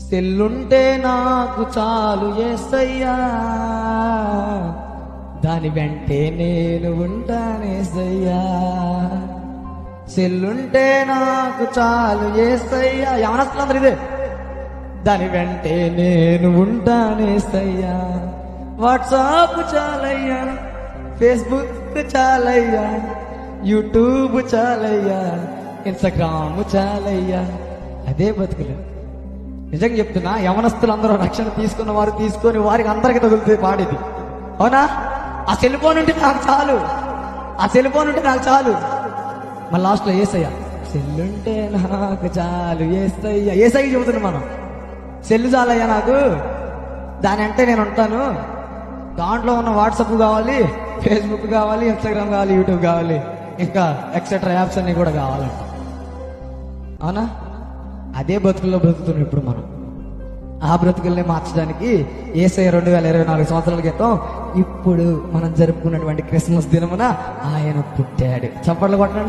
సెల్లుంటే నాకు చాలు యేసయ్యా, దాని వెంటే నేను ఉంటానేసయ్యా. సెల్లుంటే నాకు చాలు యేసయ్యా, యవనస్తులందరూ ఇదే, దాని వెంటే నేను ఉంటానేసయ్యా. వాట్సాప్ చాలయ్యా, ఫేస్బుక్ చాలయ్యా, యూట్యూబ్ చాలయ్యా, ఇన్స్టాగ్రామ్ చాలయ్యా. అదే బతుకులు. నిజంగా చెప్తున్నా, యవనస్తులందరూ రక్షణ తీసుకున్న వారు తీసుకొని వారికి అందరికి తగులుతుంది పాడేది, అవునా? ఆ సెల్ ఫోన్ ఉంటే నాకు చాలు, ఆ సెల్ ఫోన్ ఉంటే నాకు చాలు. మళ్ళీ లాస్ట్లో ఏసయ్యా, సెల్లుంటే నాకు చాలు ఏసయ్యా. ఏసయ్య చెబుతున్నాం మనం, సెల్లు చాలయ్యా నాకు, దాని అంటే నేను ఉంటాను. దాంట్లో ఉన్న వాట్సాప్ కావాలి, ఫేస్బుక్ కావాలి, ఇన్స్టాగ్రామ్ కావాలి, యూట్యూబ్ కావాలి, ఇంకా ఎక్సెట్రా యాప్స్ అన్ని కూడా కావాలంట, అవునా? అదే బతుకుల్లో బ్రతుకుతున్నాం ఇప్పుడు మనం. ఆ బ్రతుకుల్ని మార్చడానికి యేసయ్య 2024 సంవత్సరాల క్రితం ఇప్పుడు మనం జరుపుకున్నటువంటి క్రిస్మస్ దినమున ఆయన పుట్టాడు. చప్పట్లు కొట్టండి.